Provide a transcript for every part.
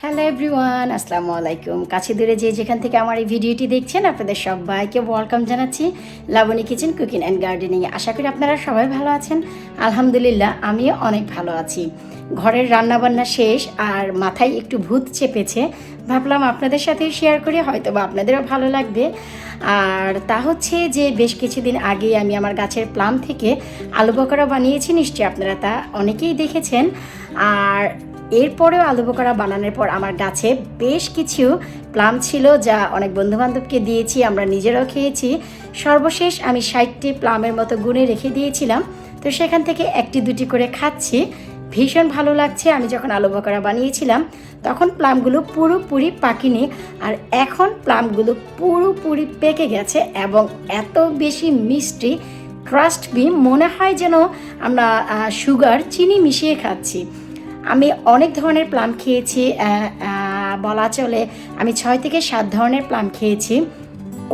Hello everyone, আসসালামু আলাইকুম। কাছে দূরে যে যেখান থেকে আমার এই ভিডিওটি দেখছেন আপনাদের সবাইকে ওয়েলকাম জানাচ্ছি লাবণী কিচেন কুকিং অ্যান্ড গার্ডেনিংয়ে। আশা করি আপনারা সবাই ভালো আছেন। আলহামদুলিল্লাহ, আমিও অনেক ভালো আছি। ঘরের রান্নাবান্না শেষ আর মাথায় একটু ভূত চেপেছে, ভাবলাম আপনাদের সাথে শেয়ার করি, হয়তো বা আপনাদেরও ভালো লাগবে। আর তা হচ্ছে যে বেশ কিছুদিন আগে আমি আমার গাছের প্লাম থেকে আলু বকরা বানিয়েছি, নিশ্চয়ই আপনারা তা অনেকেই দেখেছেন। আর এরপরেও আলু বোখরা বানানোর পর আমার গাছে বেশ কিছু প্লাম ছিল, যা অনেক বন্ধুবান্ধবকে দিয়েছি, আমরা নিজেরাও খেয়েছি। সর্বশেষ আমি 60টি প্লামের মতো গুনে রেখে দিয়েছিলাম, তো সেখান থেকে একটি দুটি করে খাচ্ছি, ভীষণ ভালো লাগছে। আমি যখন আলু বোখরা বানিয়েছিলাম তখন প্লামগুলো পুরোপুরি পাকেনি, আর এখন প্লামগুলো পুরোপুরি পেকে গেছে এবং এত বেশি মিষ্টি, ট্রাস্ট মি, মনে হয় যেন আমরা সুগার, চিনি মিশিয়ে খাচ্ছি। আমি অনেক ধরনের প্লাম খেয়েছি, বলা চলে আমি 6 থেকে 7 ধরনের প্লাম খেয়েছি।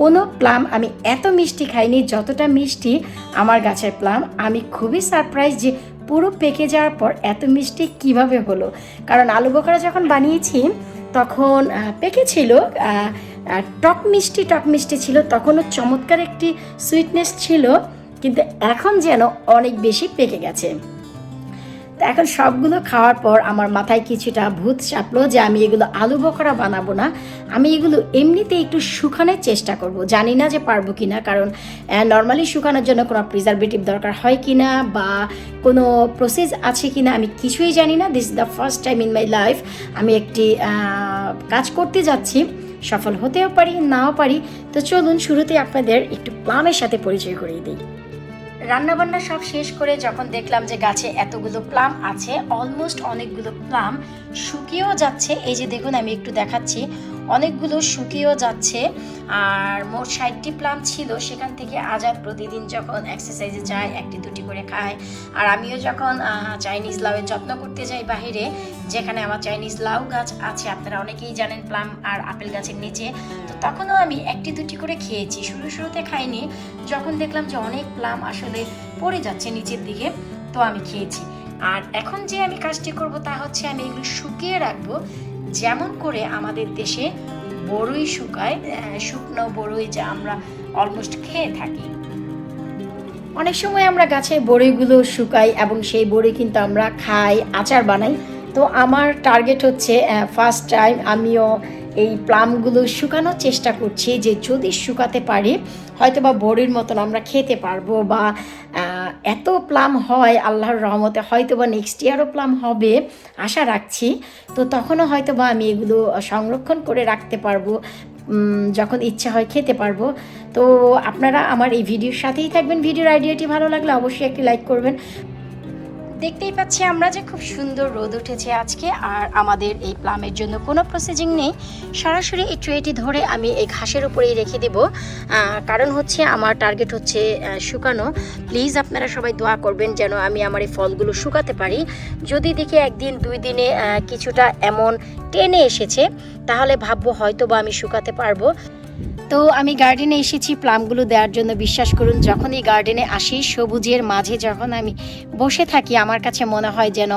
কোনো প্লাম আমি এত মিষ্টি খাইনি যতটা মিষ্টি আমার গাছের প্লাম। আমি খুবই সারপ্রাইজ যে পুরো পেকে যাওয়ার পর এত মিষ্টি কিভাবে হলো। কারণ আলু বোখরা যখন বানিয়েছি তখন পেকেছিল, টক মিষ্টি ছিল, তখনও চমৎকার একটি সুইটনেস ছিল, কিন্তু এখন যেন অনেক বেশি পেকে গেছে। তো এখন সবগুলো খাওয়ার পর আমার মাথায় কিছুটা ভূত চাপলো যে আমি এগুলো আলু বকরা বানাবো না, আমি এগুলো এমনিতে একটু শুকানোর চেষ্টা করব। জানি না যে পারবো কি না, কারণ নর্মালি শুকানোর জন্য কোনো প্রিজারভেটিভ দরকার হয় কি না বা কোনো প্রসেস আছে কি না আমি কিছুই জানি না। This is the first time in my life আমি একটি কাজ করতে যাচ্ছি, সফল হতেও পারি নাও পারি। তো চলুন শুরুতে আপনাদের একটু প্লামের সাথে পরিচয় করিয়ে দিই। রান্নাবান্না সব শেষ করে যখন দেখলাম যে গাছে এতগুলো প্লাম আছে, অলমোস্ট অনেকগুলো প্লাম শুকিয়েও যাচ্ছে। এই যে দেখুন, আমি একটু দেখাচ্ছি, অনেকগুলো শুকিয়েও যাচ্ছে। আর মোট 60টি প্লাম ছিল, সেখান থেকে আজাদ প্রতিদিন যখন এক্সারসাইজে যায় একটি দুটি করে খায়। আর আমিও যখন চাইনিজ লাউয়ের যত্ন করতে যাই বাহিরে, যেখানে আমার চাইনিজ লাউ গাছ আছে, আপনারা অনেকেই জানেন, প্লাম আর আপেল গাছের নিচে, তো তখনও আমি একটি দুটি করে খেয়েছি। শুরুতে খাইনি, যখন দেখলাম যে অনেক প্লাম আসলে পড়ে যাচ্ছে নিচের দিকে, তো আমি খেয়েছি। আর এখন যে আমি কাজটি করব তা হচ্ছে আমি এগুলো শুকিয়ে রাখবো, যেমন করে আমাদের দেশে বড়ই শুকায়, শুকনো বড়ই যা আমরা অলমোস্ট খেয়ে থাকি। অনেক সময় আমরা গাছে বড়িগুলো শুকাই এবং সেই বড়ি কিন্তু আমরা খাই, আচার বানাই। তো আমার টার্গেট হচ্ছে ফার্স্ট টাইম আমিও এই প্লামগুলো শুকানোর চেষ্টা করছি, যে যদি শুকাতে পারি হয়তো বা বড়ির মতন আমরা খেতে পারবো, বা এত প্লাম হয় আল্লাহর রহমতে, হয়তো বা নেক্সট ইয়ারও প্লাম হবে আশা রাখছি। তো তখনও হয়তো বা আমি এগুলো সংরক্ষণ করে রাখতে পারবো, যখন ইচ্ছা হয় খেতে পারবো। তো আপনারা আমার এই ভিডিওর সাথেই থাকবেন। ভিডিওর আইডিয়াটি ভালো লাগলে অবশ্যই একটি লাইক করবেন। দেখতেই পাচ্ছি আমরা যে খুব সুন্দর রোদ উঠেছে আজকে, আর আমাদের এই প্লামের জন্য কোনো প্রসেসিং নেই, সরাসরি এই ট্রেটি ধরে আমি এই ঘাসের উপরেই রেখে দেব। কারণ হচ্ছে আমার টার্গেট হচ্ছে শুকানো। প্লিজ আপনারা সবাই দোয়া করবেন যেন আমি আমার এই ফলগুলো শুকাতে পারি। যদি দেখি একদিন দুই দিনে কিছুটা এমন টেনে এসেছে, তাহলে ভাববো হয়তো বা আমি শুকাতে পারবো। তো আমি গার্ডেনে এসেছি প্লামগুলো দেওয়ার জন্য। বিশ্বাস করুন, যখন এই গার্ডেনে আসি, সবুজের মাঝে যখন আমি বসে থাকি, আমার কাছে মনে হয় যেন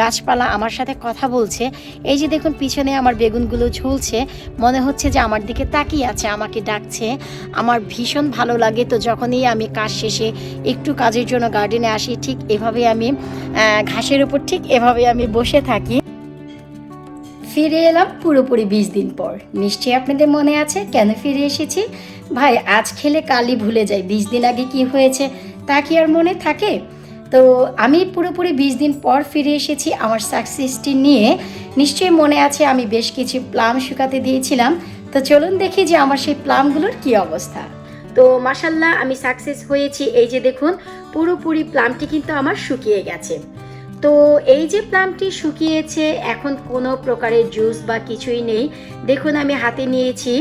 গাছপালা আমার সাথে কথা বলছে। এই যে দেখুন, পিছনে আমার বেগুনগুলো ঝুলছে, মনে হচ্ছে যে আমার দিকে তাকিয়ে আছে, আমাকে ডাকছে। আমার ভীষণ ভালো লাগে। তো যখনই আমি কাজ শেষে একটু কাজের জন্য গার্ডেনে আসি, ঠিক এভাবে আমি ঘাসের উপর ঠিক এভাবে আমি বসে থাকি। ফিরে এলাম পুরোপুরি 20 দিন পর। নিশ্চয়ই আপনাদের মনে আছে কেন ফিরে এসেছি। ভাই, আজ খেলে কালই ভুলে যাই 20 দিন আগে কি হয়েছে তা কি আর মনে থাকে। তো আমি পুরোপুরি 20 দিন পর ফিরে এসেছি আমার সাকসেসটি নিয়ে। নিশ্চয়ই মনে আছে আমি বেশ কিছু প্লাম শুকাতে দিয়েছিলাম। তো চলুন দেখি যে আমার সেই প্লামগুলোর কি অবস্থা। তো মাশাল্লাহ, আমি সাকসেস হয়েছি। এই যে দেখুন, পুরোপুরি প্লামটি কিন্তু আমার শুকিয়ে গেছে। তো এই যে প্লামটি শুকিয়েছে, এখন কোনো প্রকারের জুস বা কিছুই নেই। দেখুন, আমি হাতে নিয়েছি,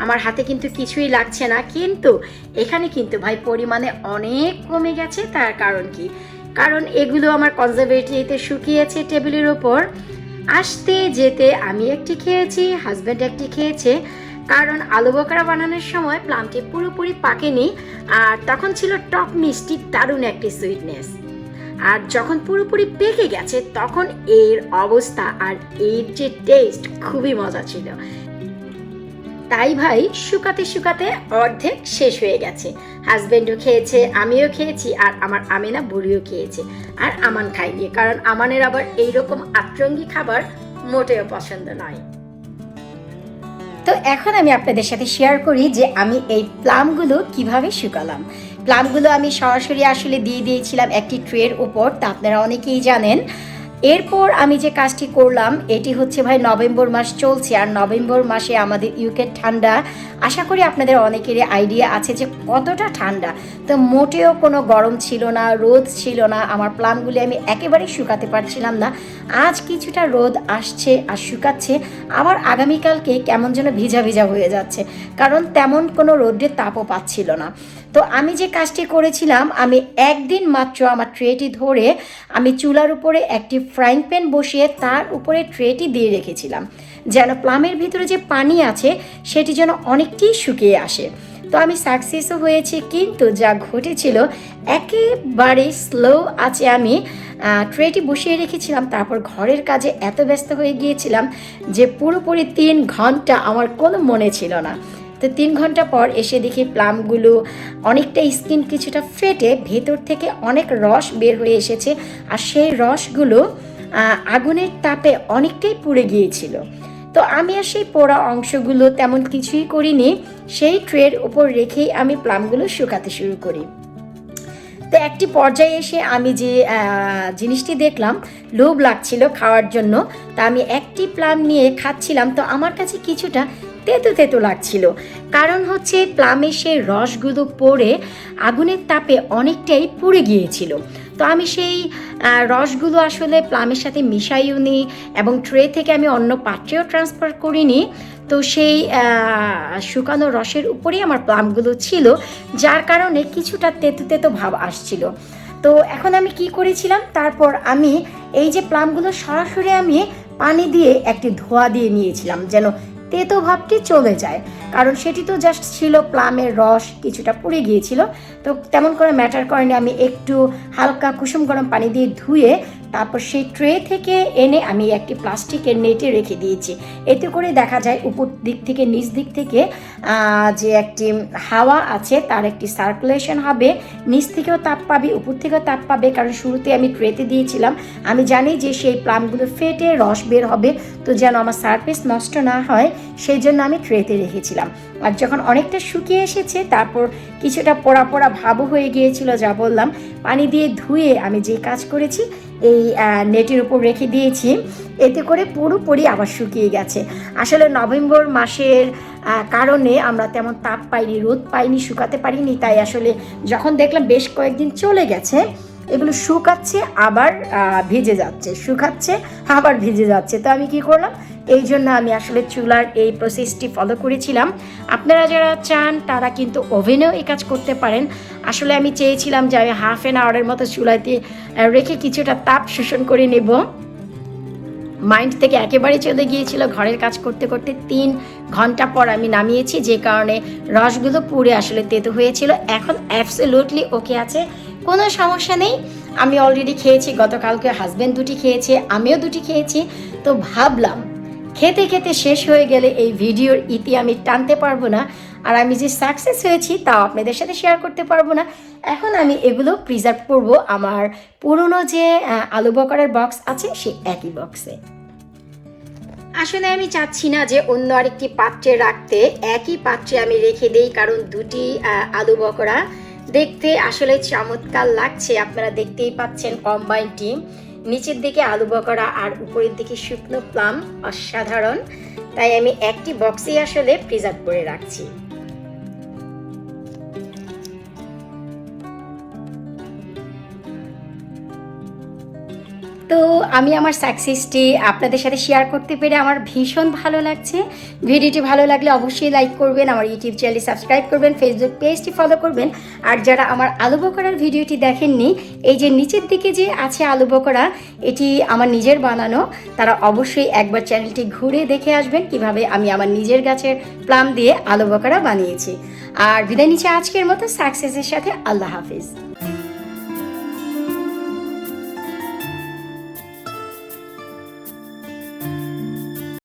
আমার হাতে কিন্তু কিছুই লাগছে না, কিন্তু এখানে কিন্তু ভাই পরিমাণে অনেক কমে গেছে। তার কারণ কি? কারণ এগুলো আমার কনজারভেটরিতে শুকিয়েছে টেবিলের ওপর। আসতে যেতে আমি একটি খেয়েছি, হাজব্যান্ড একটি খেয়েছে, কারণ আলু বকরা বানানোর সময় প্লামটি পুরোপুরি পাকেনি, আর তখন ছিল টক মিষ্টি, দারুণ একটি সুইটনেস। আর যখন পুরোপুরি পেকে গেছে তখন এর অবস্থা আর এর যে টেস্ট খুবই মজা ছিল। তাই ভাই শুকাতে শুকাতে অর্ধেক শেষ হয়ে গেছে। হাজবেন্ডও খেয়েছে, আমিও খেয়েছি, আর আমার আমিনা বুড়িও খেয়েছে, আর আমান খাইনি, কারণ আমানের আবার এইরকম আতরঙ্গি খাবার মোটেও পছন্দ নয়। তো এখন আমি আপনাদের সাথে শেয়ার করি যে আমি এই প্লামগুলো কিভাবে শুকালাম। প্লামগুলো আমি সরাসরি আসলে দিয়ে দিয়েছিলাম একটি ট্রের উপর, তা আপনারা অনেকেই জানেন। এরপর আমি যে কাজটি করলাম, এটি হচ্ছে ভাই নভেম্বর মাস চলছে, আর নভেম্বর মাসে আমাদের ইউকের ঠান্ডা আশা করি আপনাদের অনেকেরই আইডিয়া আছে যে কতটা ঠান্ডা। তো মোটেও কোনো গরম ছিল না, রোদ ছিল না, আমার প্লামগুলি আমি একেবারেই শুকাতে পারছিলাম না। আজ কিছুটা রোদ আসছে আর শুকাচ্ছে, আবার আগামীকালকে কেমন যেন ভিজা ভিজা হয়ে যাচ্ছে, কারণ তেমন কোনো রোদের তাপও পাচ্ছিল না। তো আমি যে কাজটি করেছিলাম, আমি একদিন মাত্র আমার ট্রেটি ধরে আমি চুলার উপরে একটি ফ্রাইং প্যান বসিয়ে তার উপরে ট্রেটি দিয়ে রেখেছিলাম, যেন প্লামের ভিতরে যে পানি আছে সেটি যেন অনেকটাই শুকিয়ে আসে। তো আমি সাকসেসও হয়েছি, কিন্তু যা ঘটেছিল একেবারে স্লো আছে। আমি ট্রেটি বসিয়ে রেখেছিলাম, তারপর ঘরের কাজে এত ব্যস্ত হয়ে গিয়েছিলাম যে পুরোপুরি 3 ঘন্টা আমার কোনো মনে ছিল না। তো 3 ঘন্টা পর এসে দেখি প্লামগুলো অনেকটা স্কিন কিছুটা ফেটে ভেতর থেকে অনেক রস বের হয়ে এসেছে, আর সেই রসগুলো আগুনের তাপে অনেকটাই পুড়ে গিয়েছিল। তো আমি আর সেই পোড়া অংশগুলো তেমন কিছুই করিনি, সেই ট্রের উপর রেখেই আমি প্লামগুলো শুকাতে শুরু করি। তো একটি পর্যায়ে এসে আমি যে জিনিসটি দেখলাম, লোভ লাগছিল খাওয়ার জন্য, তা আমি একটি প্লাম নিয়ে খাচ্ছিলাম। তো আমার কাছে কিছুটা তেতো তেতো লাগছিল, কারণ হচ্ছে প্লামের সেই রসগুলো পড়ে আগুনের তাপে অনেকটাই পুড়ে গিয়েছিল। তো আমি সেই রসগুলো আসলে প্লামের সাথে মিশাইও নি, এবং ট্রে থেকে আমি অন্য পাত্রেও ট্রান্সফার করিনি। তো সেই শুকানো রসের উপরেই আমার প্লামগুলো ছিল, যার কারণে কিছুটা তেতো তেতো ভাব আসছিল। তো এখন আমি কি করেছিলাম, তারপর আমি এই যে প্লামগুলো সরাসরি আমি পানি দিয়ে একটি ধোয়া দিয়ে নিয়েছিলাম, যেন তেতো ভাবটি চলে যায়, কারণ সেটি তো জাস্ট ছিল প্লামের রস, কিছুটা পুড়ে গিয়েছিল। তো তেমন করে ম্যাটার করেনি, আমি একটু হালকা কুসুম গরম পানি দিয়ে ধুয়ে তারপর সেই ট্রে থেকে এনে আমি একটি প্লাস্টিকের নেটে রেখে দিয়েছি। এতে করে দেখা যায় উপর দিক থেকে নিচ দিক থেকে যে একটি হাওয়া আছে তার একটি সার্কুলেশন হবে, নিচ থেকেও তাপ পাবে, উপর থেকেও তাপ পাবে, কারণ শুরুতে আমি ট্রেতে দিয়েছিলাম। আমি জানি যে সেই প্লামগুলো ফেটে রস বের হবে, তো যেন আমার সারফেস নষ্ট না হয় সেই জন্য আমি ট্রেতে রেখেছিলাম। আর যখন অনেকটা শুকিয়ে এসেছে, তারপর কিছুটা পোড়া পোড়া ভাবও হয়ে গিয়েছিল, যা বললাম, পানি দিয়ে ধুয়ে আমি যে কাজ করেছি এই নেটের উপর রেখে দিয়েছি, এতে করে পুরোপুরি আবার শুকিয়ে গেছে। আসলে নভেম্বর মাসের কারণে আমরা তেমন তাপ পাইনি, রোদ পাইনি, শুকাতে পারিনি, তাই আসলে যখন দেখলাম বেশ কয়েকদিন চলে গেছে, এগুলো শুকাচ্ছে আবার ভিজে যাচ্ছে, শুকাচ্ছে আবার ভিজে যাচ্ছে, তো আমি কি করলাম, এই জন্য আমি আসলে চুলার এই প্রসেসটি ফলো করেছিলাম। আপনারা যারা চান তারা কিন্তু ওভেনেও এই কাজ করতে পারেন। আসলে আমি চেয়েছিলাম যে আমি হাফ অ্যান আওয়ারের মতো চুলাতে রেখে কিছুটা তাপ শোষণ করে নেব। মাইন্ড থেকে একেবারে চলে গিয়েছিল, ঘরের কাজ করতে করতে 3 ঘন্টা পর আমি নামিয়েছি, যে কারণে রসগুলো পুড়ে আসলে তেতো হয়েছিল। এখন অ্যাবসলিউটলি ওকে আছে, কোনো সমস্যা নেই। আমি অলরেডি খেয়েছি, গতকালকে হাজব্যান্ড 2টি খেয়েছে, আমিও 2টি খেয়েছি। তো ভাবলাম খেতে খেতে শেষ হয়ে গেলে এই ভিডিওর ইতি আমি টানতে পারবো না, আর আমি যে সাকসেস হয়েছি তাও আপনাদের সাথে শেয়ার করতে পারবো না। এখন আমি এগুলো প্রিজার্ভ করব আমার পুরনো যে আলু বকরার বক্স আছে সেই একই বক্সে। আসলে আমি চাচ্ছি না যে অন্য আরেকটি পাত্রে রাখতে, একই পাত্রে আমি রেখে দেই, কারণ 2টি আলু বকরা দেখতে আসলে চমৎকার লাগছে। আপনারা দেখতেই পাচ্ছেন কম্বাইনটি, নিচের দিকে আলু বকরা আর উপরের দিকে শুকনো প্লাম, অসাধারণ। তাই আমি একটি বক্সেই আসলে প্রিজার্ভ করে রাখছি। তো আমি আমার সাকসেসটি আপনাদের সাথে শেয়ার করতে পেরে আমার ভীষণ ভালো লাগছে। ভিডিওটি ভালো লাগলে অবশ্যই লাইক করবেন, আমার ইউটিউব চ্যানেলটি সাবস্ক্রাইব করবেন, ফেসবুক পেজটি ফলো করবেন। আর যারা আমার আলু বকরার ভিডিওটি দেখেননি, এই যে নিচের দিকে যে আছে আলু বকরা, এটি আমার নিজের বানানো, তারা অবশ্যই একবার চ্যানেলটি ঘুরে দেখে আসবেন কিভাবে আমি আমার নিজের গাছের প্লাম দিয়ে আলু বকরা বানিয়েছি। আর বিদায় নিচ্ছি আজকের মতো সাকসেসের সাথে। আল্লাহ হাফিজ।